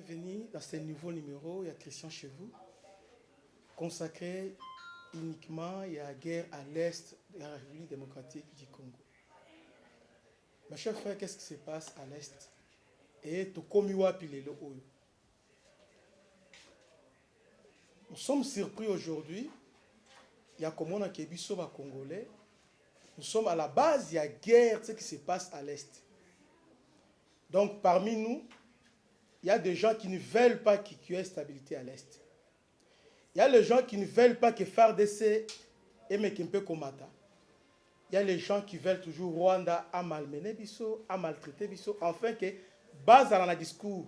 Bienvenue dans ce nouveau numéro, il y a Christian chez vous, consacré uniquement à la guerre à l'est de la République démocratique du Congo. Mes chers frères, qu'est-ce qui se passe à l'est? Et nous sommes surpris aujourd'hui, il y a comme on a Kébisoba Congolais, nous sommes à la base, il y a guerre, ce qui se passe à l'est. Donc parmi nous, il y a des gens qui ne veulent pas qu'il y ait stabilité à l'est. Il y a les gens qui ne veulent pas que FARDC et Mekimpe Komata. Il y a les gens qui veulent toujours Rwanda à malmener Bisso, à maltraiter Bisso, afin que, base dans le discours,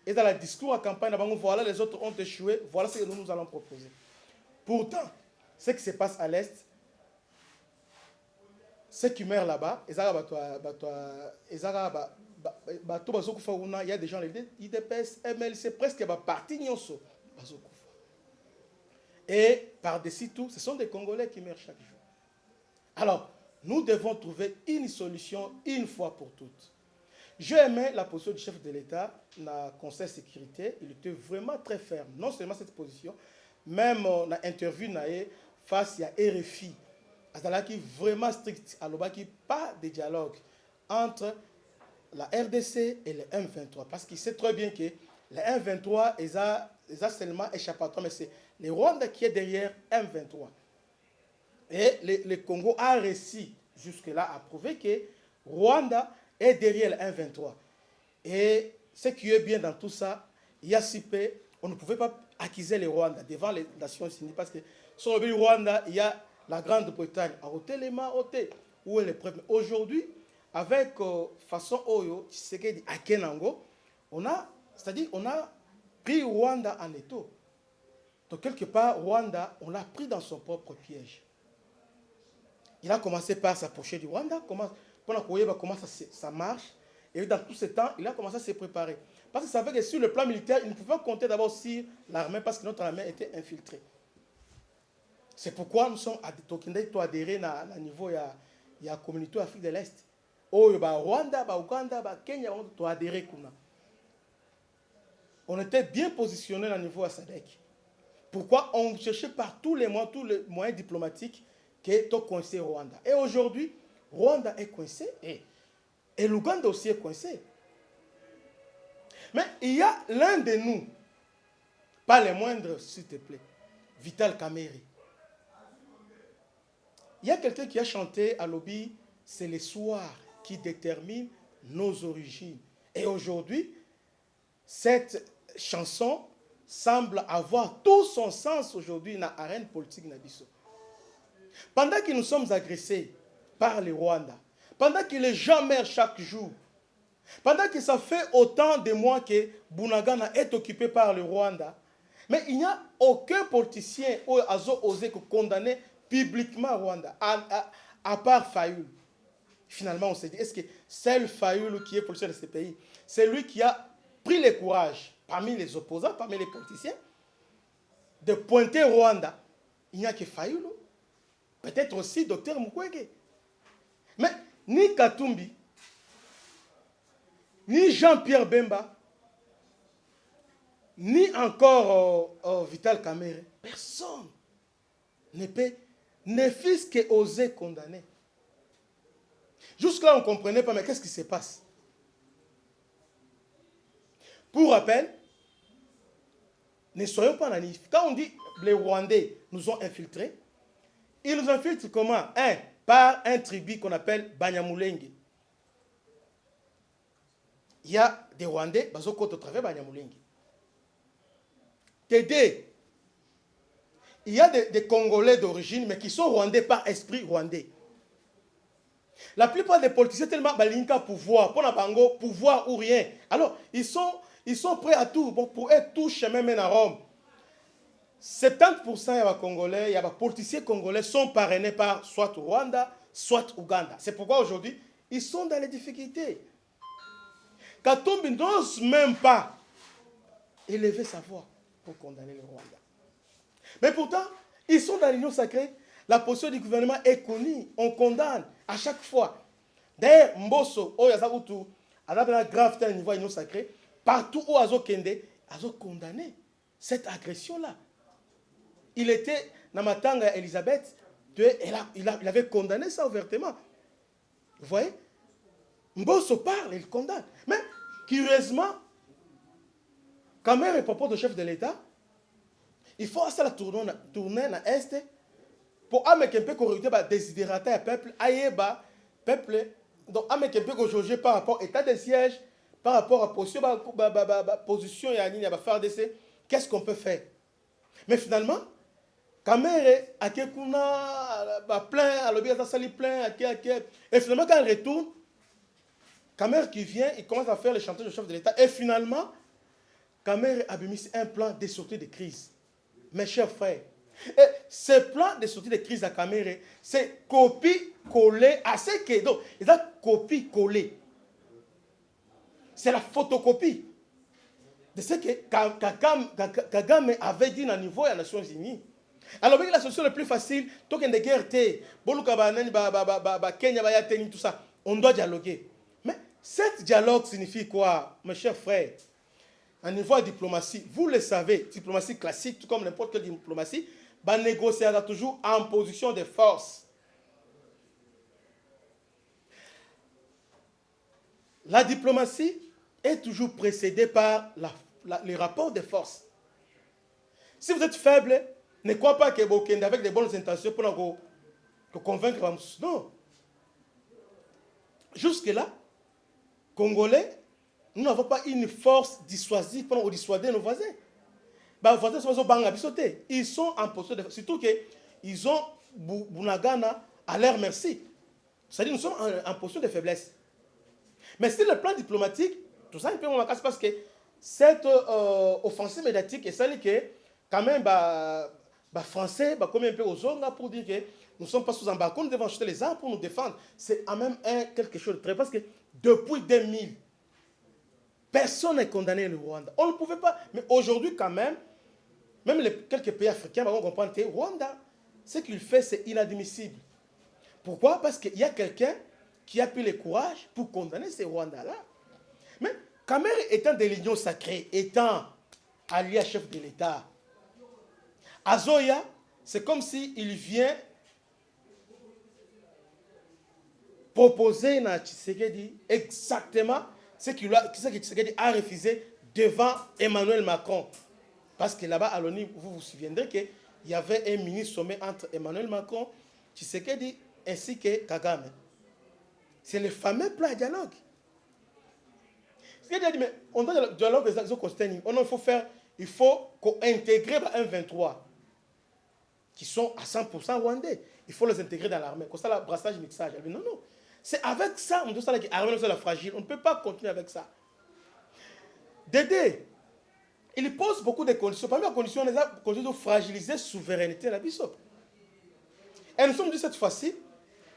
et dans le discours à campagne, voilà les autres ont échoué, voilà ce que nous allons proposer. Pourtant, ce qui se passe à l'est, ceux qui meurent là-bas, il y a des gens, les IDPS, MLC, presque parti. Et par-dessus tout, ce sont des Congolais qui meurent chaque jour. Alors, nous devons trouver une solution une fois pour toutes. J'ai aimé la position du chef de l'État dans le Conseil de sécurité. Il était vraiment très ferme. Non seulement cette position, même dans l'interview face à RFI. Qui est vraiment strict. Alors, il n'y a pas de dialogue entre la RDC et le M23. Parce qu'il sait très bien que le M23 est seulement échappatoire, mais c'est le Rwanda qui est derrière M23. Et le Congo a réussi jusque-là à prouver que Rwanda est derrière le M23. Et ce qui est bien dans tout ça, il y a si peu, on ne pouvait pas accuser le Rwanda devant les Nations Unies parce que sur le Rwanda, il y a la Grande-Bretagne à ôter les mains, où est les preuves. Aujourd'hui, avec façon Oyo, Tshisekedi à Kenango, on a pris Rwanda en étau. Donc quelque part, Rwanda, on l'a pris dans son propre piège. Il a commencé par s'approcher du Rwanda, comment ça marche, et dans tout ce temps, il a commencé à se préparer. Parce qu'il savait que sur le plan militaire, il ne pouvait pas compter d'abord sur l'armée, parce que notre armée était infiltrée. C'est pourquoi nous sommes adhérés à niveau de la communauté Afrique de l'Est. Rwanda, Ouganda, Kenya, on a adhéré. On était bien positionnés au niveau de SADC. Pourquoi on cherchait par tous les moyens diplomatiques que tu coincé Rwanda. Et aujourd'hui, Rwanda est coincé et l'Ouganda aussi est coincé. Mais il y a l'un de nous, pas les moindres, s'il te plaît, Vital Kamerhe. Il y a quelqu'un qui a chanté à Lobby, c'est le soir qui détermine nos origines. Et aujourd'hui, cette chanson semble avoir tout son sens aujourd'hui dans l'arène politique Nabiso. Pendant que nous sommes agressés par les Rwandais, pendant que les gens meurent chaque jour, pendant que ça fait autant de mois que Bunagana est occupé par le Rwanda, mais il n'y a aucun politicien qui a osé condamner publiquement Rwanda, à part Fayoul. Finalement, on s'est dit, est-ce que c'est le Fayoul qui est politicien de ce pays? C'est lui qui a pris le courage, parmi les opposants, parmi les politiciens, de pointer Rwanda. Il n'y a que Fayoul. Peut-être aussi Dr Mukwege. Mais ni Katumbi, ni Jean-Pierre Bemba, ni encore Vital Kamerhe, personne ne fût-ce qu'oser condamner. Jusque-là, on ne comprenait pas, mais qu'est-ce qui se passe? Pour rappel, ne soyons pas naïfs. Quand on dit les Rwandais nous ont infiltrés, ils nous infiltrent comment? Par un tribu qu'on appelle Banyamulenge. Il y a des Rwandais, qui sont au travers Banyamulenge. Tédé. Il y a des Congolais d'origine, mais qui sont Rwandais par esprit rwandais. La plupart des politiciens tellement balinka pouvoir, pour bango pouvoir ou rien. Alors, ils sont prêts à tout, pour être tout chemin mène à Rome. 70% des Congolais, il y a des politiciens congolais sont parrainés par soit Rwanda, soit Ouganda. C'est pourquoi aujourd'hui, ils sont dans les difficultés. Katumbi n'ose même pas élever sa voix pour condamner le Rwanda. Mais pourtant, ils sont dans l'union sacrée. La position du gouvernement est connue. On condamne à chaque fois. D'ailleurs, Mbosso, Oyazabutu, à la grave niveau de l'union sacrée, partout où Azo Kende, Azo condamné cette agression-là. Il était, dans ma tante Elisabeth, il avait condamné ça ouvertement. Vous voyez? Mbosso parle, il condamne. Mais, curieusement, quand même, le propos du chef de l'État, il faut ça la tourner dans l'Est pour amener un peu corriger les désidératés du peuple, peuple, donc amener un peu corriger par rapport à l'état de siège, par rapport à la position, qu'est-ce qu'on peut faire? Mais finalement, Kamere, et finalement, quand il retourne, Kamere qui vient, il commence à faire le chantage du chef de l'État. Et finalement, Kamere a mis un plan de sortie de crise. Mes chers frères, et ce plan de sortie de crise à Kamere, c'est copie-coller à ce que. Donc, il a copie-coller. C'est la photocopie de ce que Kagame avait dit au niveau des Nations Unies. Alors, la solution la plus facile, tant qu'il y a des guerres, Kenya, tout ça, on doit dialoguer. Mais ce dialogue signifie quoi, mes chers frères? À niveau de diplomatie, vous le savez, diplomatie classique, tout comme n'importe quelle diplomatie, négociera toujours en position de force. La diplomatie est toujours précédée par les rapports de force. Si vous êtes faible, ne croyez pas que vous êtes avec de bonnes intentions pour vous convaincre. Non. Jusque-là, Congolais, nous n'avons pas une force dissuasive pour dissuader nos voisins. Les voisins sont bangabisotés. Ils sont en position de force. Surtout qu'ils ont Bunagana à leur merci. C'est-à-dire nous sommes en position de faiblesse. Mais sur le plan diplomatique, tout ça, il peut me casser parce que cette offensive médiatique est celle que, quand même, Français, comme un peu aux zones, pour dire que nous ne sommes pas sous embargo, nous devons acheter les armes pour nous défendre. C'est quand même quelque chose de très. Parce que depuis 2000, personne n'est condamné le Rwanda. On ne pouvait pas. Mais aujourd'hui, quand même quelques pays africains vont comprendre que Rwanda, ce qu'il fait, c'est inadmissible. Pourquoi? Parce qu'il y a quelqu'un qui a pris le courage pour condamner ces Rwandais-là. Mais Kamere étant de l'union sacrée, étant allié à chef de l'État, Azoya, c'est comme s'il vient proposer à Tshisekedi exactement ce que Tshisekedi a refusé devant Emmanuel Macron. Parce que là-bas, à l'ONU, vous vous souviendrez qu'il y avait un mini-sommet entre Emmanuel Macron, Tshisekedi ainsi que Kagame. C'est le fameux plan de dialogue. Ce qu'il a dit, mais on doit dialogue des actions constants. Il faut intégrer un 23 qui sont à 100% rwandais. Il faut les intégrer dans l'armée. Comme ça, le brassage, mixage. Elle dit, non. C'est avec ça, on doit dire que l'armée est fragile. On ne peut pas continuer avec ça. Dédé, il pose beaucoup de conditions. Parmi les conditions, on a conditions de fragiliser la souveraineté de la Bissop. Et nous sommes dit cette fois-ci,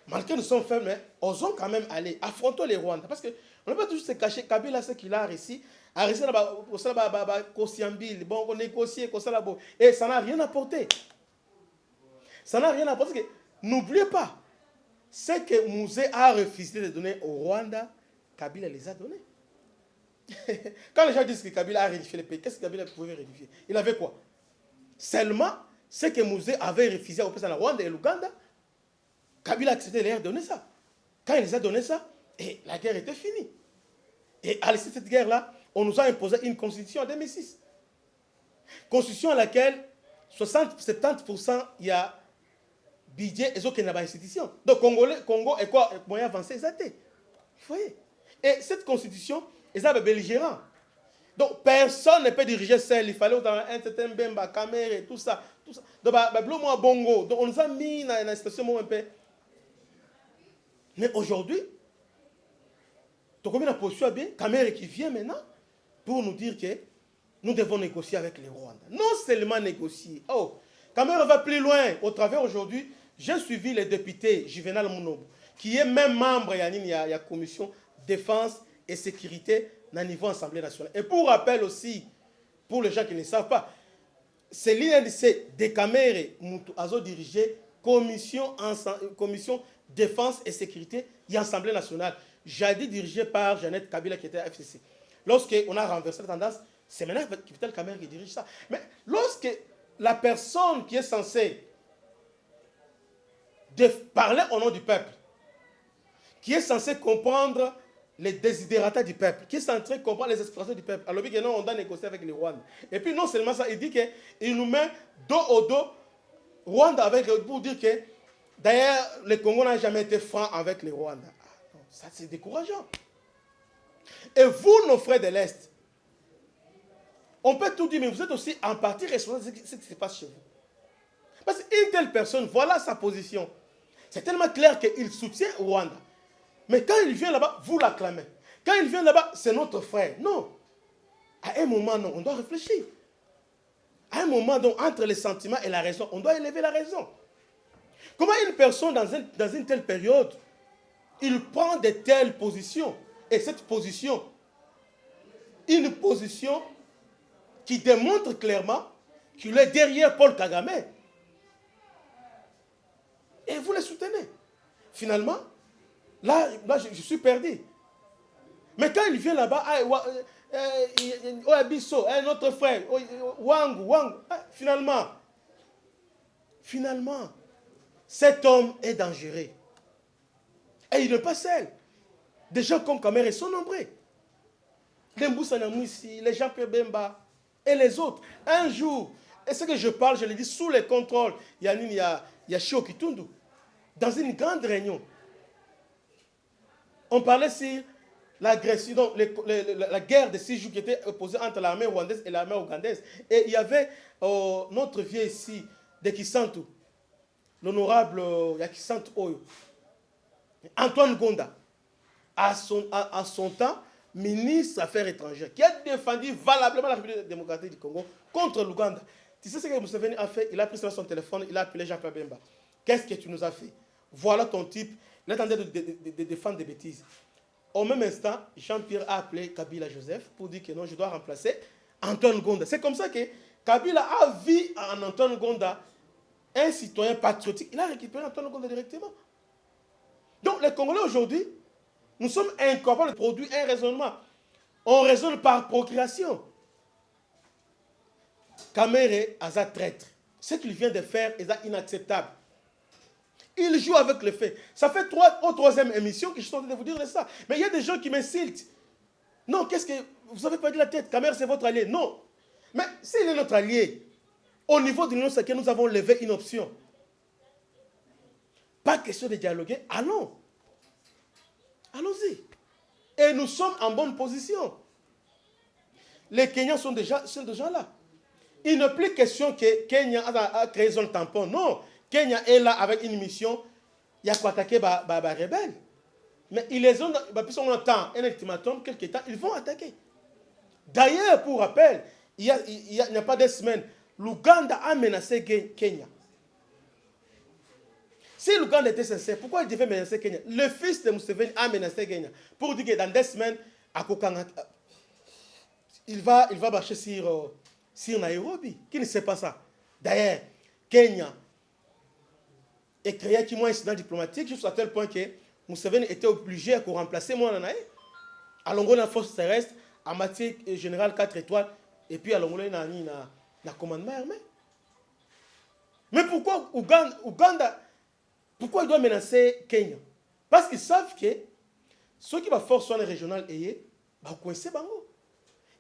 malgré nous sommes faibles, mais osons quand même aller, affrontons les Rwandais. Parce qu'on ne peut pas toujours se cacher. Kabila, ce qu'il a réussi, a réussi à Kosiambil, bon, on négocier, et ça n'a rien apporté. Ça n'a rien apporté. Parce que n'oubliez pas, ce que Mouzé a refusé de donner au Rwanda, Kabila les a donnés. Quand les gens disent que Kabila a réunifié le pays, qu'est-ce que Kabila pouvait réunifier? Il avait quoi? Seulement ce que Mouzé avait refusé au président Rwanda et l'Ouganda, Kabila a accepté de leur donner ça. Quand il les a donné ça, et la guerre était finie. Et à l'issue de cette guerre-là, on nous a imposé une constitution en 2006. Constitution à laquelle 60-70% il y a budget et aucune institution. Donc Congo est quoi? Moyen avancé, ça Vous voyez? Et cette constitution, ils avaient belligérant. Donc personne ne peut diriger seul. Il fallait dans un certain Bemba, Kamere, tout ça. Donc Bongo. Donc on nous a mis dans une situation un peu. Mais aujourd'hui, tu as la position bien, Kamere qui vient maintenant pour nous dire que nous devons négocier avec les Rwandais. Non seulement négocier. Oh, Kamere va plus loin. Au travers aujourd'hui, j'ai suivi le député Juvenal Mounobo, qui est même membre de la commission défense et sécurité au niveau Assemblée nationale. Et pour rappel aussi, pour les gens qui ne savent pas, c'est l'INDC de Kamere Moutou Azo dirigé commission défense et sécurité et Assemblée nationale. Jadis dirigé par Jeannette Kabila qui était à FCC. lorsqu'on a renversé la tendance, c'est maintenant Vital Kamerhe qui dirige ça. Mais lorsque la personne qui est censée parler au nom du peuple, qui est censée comprendre les désidératas du peuple, qui est censé comprendre les expressions du peuple, alors que non, on doit négocier avec les Rwandais. Et puis non seulement ça, il dit qu'il nous met dos au dos Rwanda avec, pour dire que d'ailleurs le Congo n'a jamais été franc avec les Rwandais. Ah, ça c'est décourageant. Et vous, nos frères de l'Est, on peut tout dire, mais vous êtes aussi en partie responsable de ce qui se passe chez vous. Parce qu'une telle personne, voilà sa position. C'est tellement clair qu'il soutient Rwanda. Mais quand il vient là-bas, vous l'acclamez. Quand il vient là-bas, c'est notre frère. Non. À un moment, non, on doit réfléchir. À un moment, donc, entre les sentiments et la raison, on doit élever la raison. Comment une personne, dans une telle période, il prend de telles positions, et cette position, une position qui démontre clairement qu'il est derrière Paul Kagame. Et vous le soutenez. Finalement, là je suis perdu. Mais quand il vient là-bas, Oabiso, notre frère, Wangu, finalement, cet homme est dangereux. Et il n'est pas seul. Des gens comme Kamerhe sont nombreux. Les Mboussa Namouissi, les Jean-Pierre Bemba et les autres. Un jour, et ce que je parle, je le dis sous les contrôles, il y a Chio Kitundu. Dans une grande réunion, on parlait sur l'agression, la guerre de 6 jours qui était opposée entre l'armée rwandaise et l'armée ougandaise. Et il y avait notre vieux ici, de Kisantu, l'honorable Yakisantu Oyo, Antoine Gonda, à son temps, ministre des Affaires étrangères, qui a défendu valablement la République démocratique du Congo contre l'Ouganda. Tu sais ce que Museveni a fait? Il a pris son téléphone, il a appelé Jean-Pierre Bemba. Qu'est-ce que tu nous as fait? Voilà ton type. Il attendait de défendre des bêtises. Au même instant, Jean-Pierre a appelé Kabila Joseph pour dire que non, je dois remplacer Antoine Gonda. C'est comme ça que Kabila a vu en Antoine Gonda un citoyen patriotique. Il a récupéré Antoine Gonda directement. Donc les Congolais aujourd'hui, nous sommes incapables de produire un raisonnement. On raisonne par procréation. Kamerhe a un traître. Ce qu'il vient de faire est inacceptable. Il joue avec le fait. Ça fait troisième émission que je suis en train de vous dire de ça. Mais il y a des gens qui m'insultent. Non, qu'est-ce que... Vous avez perdu la tête. Kamerhe, c'est votre allié. Non. Mais s'il est notre allié, au niveau de l'Union sacrée, nous avons levé une option. Pas question de dialoguer. Allons. Allons-y. Et nous sommes en bonne position. Les Kenyans sont déjà là. Il n'est plus question que Kenya a créé son tampon. Non. Kenya est là avec une mission. Il y a quoi attaquer les rebelles. Mais ils les ont, puisqu'on entend un ultimatum, quelques temps, ils vont attaquer. D'ailleurs, pour rappel, il n'y a pas de semaines, l'Ouganda a menacé Kenya. Si l'Ouganda était sincère, pourquoi il devait menacer Kenya? Le fils de Museveni a menacé Kenya pour dire que dans 2 semaines, à Kokanga, il va marcher sur Nairobi. Qui ne sait pas ça? D'ailleurs, Kenya est créé qui un incident diplomatique jusqu'à tel point que Museveni était obligé à remplacer Mwananae à Longo la force terrestre en matière générale 4 étoiles et puis à Longo na commandement armé. Mais pourquoi Ouganda pourquoi il doit menacer Kenya? Parce qu'ils savent que ceux qui vont force régionale vont coincer Bango.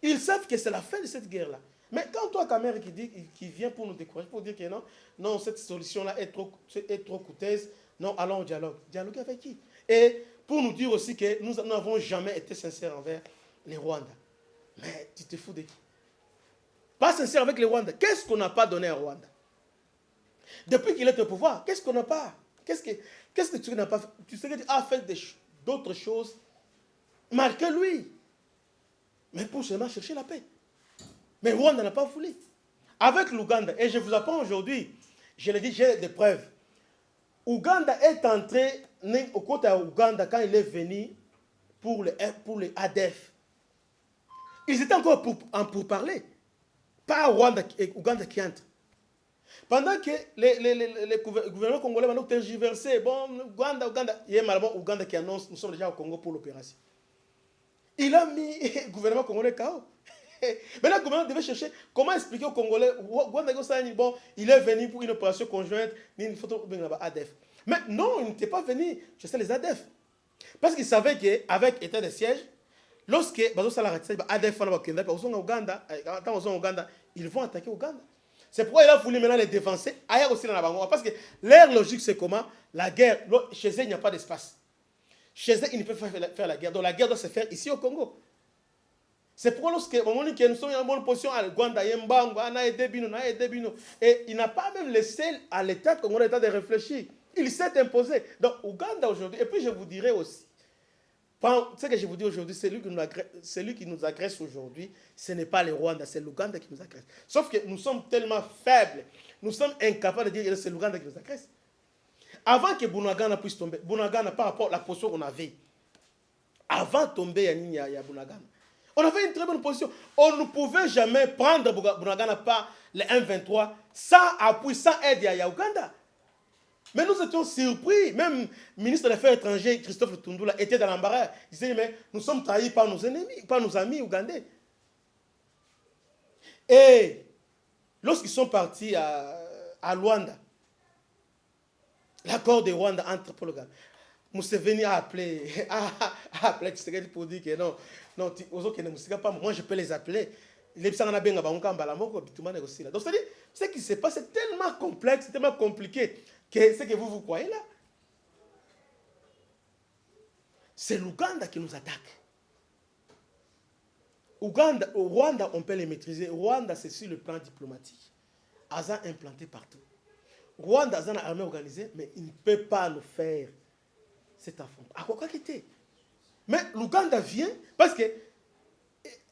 Ils savent que c'est la fin de cette guerre-là. Mais quand toi, Kamerhe, qui vient pour nous décourager, pour dire que non, cette solution-là est trop coûteuse, non, allons au dialogue. Dialoguer avec qui? Et pour nous dire aussi que nous n'avons jamais été sincères envers les Rwandais. Mais tu te fous de qui? Pas sincère avec les Rwandais. Qu'est-ce qu'on n'a pas donné à Rwanda? Depuis qu'il est au pouvoir, qu'est-ce qu'on n'a pas? Qu'est-ce que tu n'as pas fait? Tu sais que tu as fait d'autres choses. Marquez-lui. Mais pour seulement chercher la paix. Mais Rwanda n'a pas voulu. Avec l'Ouganda, et je vous apprends aujourd'hui, je l'ai dit, j'ai des preuves. Ouganda est entré au côté de Ouganda quand il est venu pour les ADF. Ils étaient encore pour parler. Pas Rwanda et Ouganda qui entrent. Pendant que les gouvernements congolais vont tergiverser, bon, Ouganda, il y a malheureusement Ouganda qui annonce, nous sommes déjà au Congo pour l'opération. Il a mis le gouvernement congolais KO. Maintenant, le gouvernement devait chercher comment expliquer aux Congolais, bon, il est venu pour une opération conjointe, une photo ADF. Mais non, il n'était pas venu chercher les ADF. Parce qu'il savait qu'avec état de siège, lorsque ADF ils vont attaquer Ouganda. C'est pourquoi il a voulu maintenant les dévancer. Parce que leur logique, c'est comment la guerre, chez eux, il n'y a pas d'espace. Chez eux, ils ne peuvent pas faire la guerre. Donc la guerre doit se faire ici au Congo. C'est pourquoi lorsque nous sommes en bonne position à Rwanda, et il n'a pas même laissé à l'État congolais de réfléchir. Il s'est imposé. Donc Ouganda aujourd'hui, et puis je vous dirais aussi, ce que je vous dis aujourd'hui, celui qui nous agresse aujourd'hui, ce n'est pas le Rwanda, c'est l'Ouganda qui nous agresse. Sauf que nous sommes tellement faibles, nous sommes incapables de dire que c'est l'Ouganda qui nous agresse. Avant que Bunagana puisse tomber, Bunagana par rapport à la position qu'on avait, avant de tomber à Bunagana, on avait une très bonne position. On ne pouvait jamais prendre Bunagana par les 1-23 sans appui, sans aide à Ouganda. Mais nous étions surpris. Même le ministre des Affaires étrangères, Christophe Tundula, était dans l'embarras. Il disait, mais nous sommes trahis par nos ennemis, par nos amis ougandais. Et lorsqu'ils sont partis à Luanda, l'accord de Rwanda entre Paul Kagame, Museveni a appelé Tshisekedi pour dire que non, moi je peux les appeler. Donc c'est-à-dire, ce qui se passe, c'est tellement complexe, c'est tellement compliqué que ce que vous croyez là, c'est l'Ouganda qui nous attaque. Rwanda, on peut les maîtriser. Rwanda, c'est sur le plan diplomatique. Aza implanté partout. Rwanda a une armée organisée, mais il ne peut pas nous faire cet affront. À quoi qu'il mais l'Ouganda vient parce que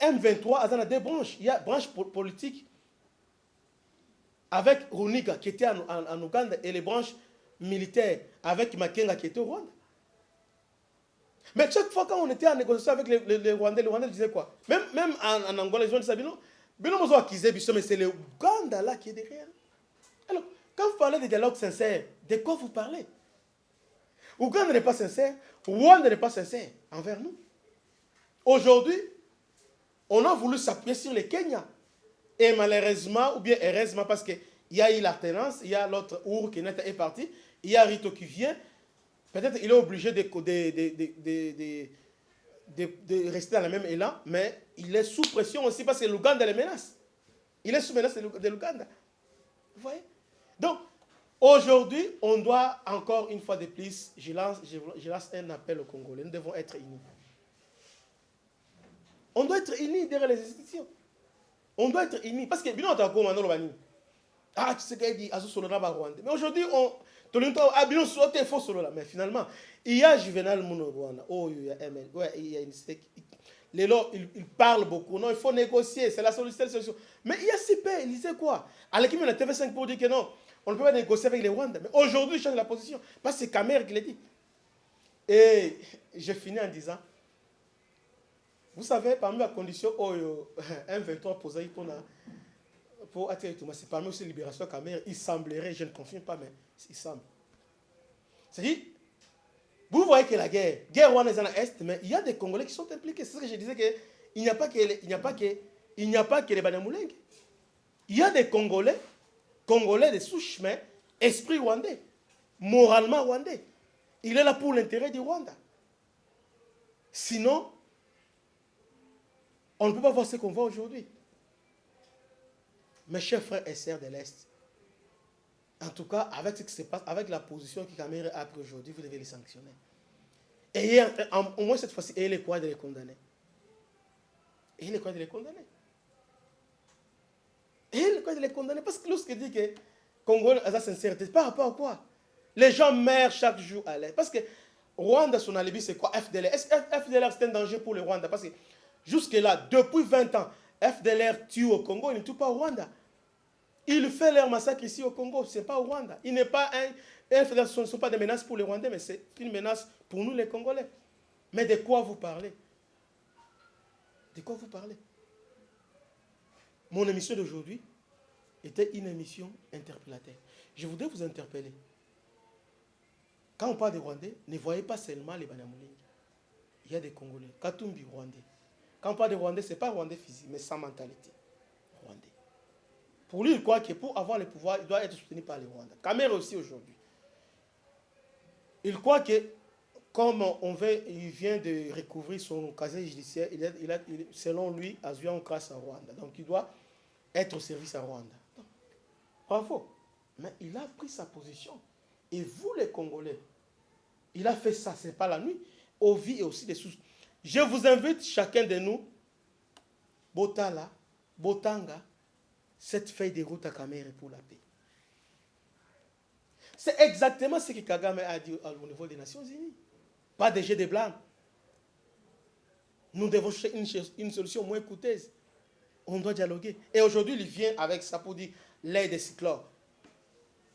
M23 a deux branches. Il y a une branche politique avec Runiga qui était en Ouganda et les branches militaires avec Makenga qui était au Rwanda. Mais chaque fois quand on était en négociation avec les Rwandais disaient quoi? Même en Angola, les gens disaient mais c'est le Ouganda là qui est derrière. Alors, quand vous parlez de dialogue sincère, de quoi vous parlez? Ouganda n'est pas sincère, Rwanda n'est pas sincère envers nous. Aujourd'hui, on a voulu s'appuyer sur les Kenya. Et malheureusement, ou bien heureusement, parce qu'il y a eu l'alternance, il y a l'autre Uhuru Kenyatta est parti, il y a Rito qui vient, peut-être il est obligé de rester dans le même élan, mais il est sous pression aussi parce que l'Ouganda les menace. Il est sous menace de l'Ouganda. Vous voyez? Donc, aujourd'hui, on doit, encore une fois de plus, je lance un appel aux Congolais. Nous devons être unis. On doit être unis derrière les institutions. On doit être unis. Parce que, tu sais qu'il dit, mais aujourd'hui, mais finalement, il y a Juvenal Mouno Rwanda. Oh, il y a ML. Ouais, il y a une les lots, ils parlent beaucoup. Non, il faut négocier. C'est la solution. Mais il y a CP, il disait quoi? À l'équipe de la TV5 pour dire que non, on ne peut pas négocier avec les Rwandais. Mais aujourd'hui, il change la position. Parce que c'est Kamer qui l'a dit. Et je finis en disant, vous savez, parmi la condition M23 posée pour attirer tout, c'est parmi aussi Libération Kamer, il semblerait, je ne confirme pas, mais il semble. C'est-à-dire, vous voyez que la guerre rwandaise en Est, mais il y a des Congolais qui sont impliqués. C'est ce que je disais, qu'il n'y a pas que les Banyamulenge. Il y a des Congolais de sous-chemin, esprit rwandais, moralement rwandais. Il est là pour l'intérêt du Rwanda. Sinon, on ne peut pas voir ce qu'on voit aujourd'hui. Mes chers frères et sœurs de l'Est, en tout cas, avec ce qui se passe, avec la position que Kamerhe a prise aujourd'hui, vous devez les sanctionner. Et au moins cette fois-ci, ayez le courage de les condamner. Ayez le courage de les condamner. Ayez le courage de les condamner. Parce que lorsqu'il dit que Congo a sa sincérité, par rapport à quoi? Les gens meurent chaque jour à l'air. Parce que Rwanda, son alibi, c'est quoi? FDLR. Est-ce que FDLR, c'est un danger pour le Rwanda? Parce que jusque-là, depuis 20 ans, FDLR tue au Congo, il ne tue pas au Rwanda. Il fait leur massacre ici au Congo, ce n'est pas au Rwanda. Il n'est pas FDLR, ce ne sont pas des menaces pour les Rwandais, mais c'est une menace pour nous les Congolais. Mais de quoi vous parlez? De quoi vous parlez? Mon émission d'aujourd'hui était une émission interpellateur. Je voudrais vous interpeller. Quand on parle des Rwandais, ne voyez pas seulement les Banyamulenge. Il y a des Congolais. Katumbi Rwandais. Quand on parle de Rwandais, ce n'est pas Rwandais physique, mais sans mentalité. Rwandais. Pour lui, il croit que pour avoir le pouvoir, il doit être soutenu par les Rwandais. Kamere aussi aujourd'hui. Il croit que, comme il vient de recouvrir son casier judiciaire, selon lui, Azua en grâce à Rwanda. Donc il doit être au service à Rwanda. Donc, bravo. Mais il a pris sa position. Et vous, les Congolais, il a fait ça, ce n'est pas la nuit. Ovi et aussi des sous. Je vous invite, chacun de nous, Botala, Botanga, cette feuille de route à Kamere pour la paix. C'est exactement ce que Kagame a dit au niveau des Nations Unies. Pas de jet de blâme. Nous devons chercher une solution moins coûteuse. On doit dialoguer. Et aujourd'hui, il vient avec ça pour dire l'aide des cyclones.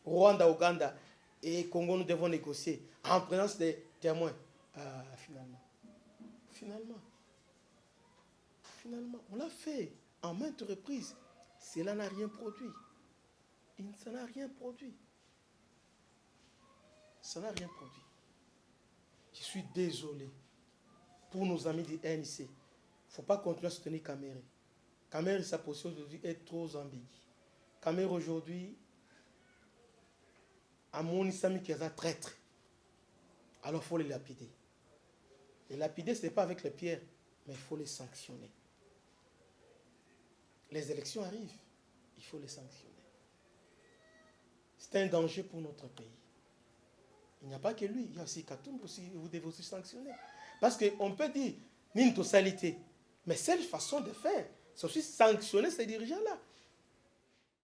Rwanda, Ouganda et Congo, nous devons négocier en présence des témoins. Finalement, on l'a fait en maintes reprises. Cela n'a rien produit. Ça n'a rien produit. Ça n'a rien produit. Je suis désolé pour nos amis du ANC. Il ne faut pas continuer à soutenir Kamere. Kamere, sa position aujourd'hui est trop ambiguë. Kamere aujourd'hui, à mon isami qui est un traître. Alors il faut les lapider. Les lapider, ce n'est pas avec les pierres, mais il faut les sanctionner. Les élections arrivent, il faut les sanctionner. C'est un danger pour notre pays. Il n'y a pas que lui, il y a aussi Katumbi aussi, vous devez aussi sanctionner. Parce qu'on peut dire, une totalité, mais c'est la façon de faire. C'est aussi sanctionner ces dirigeants-là.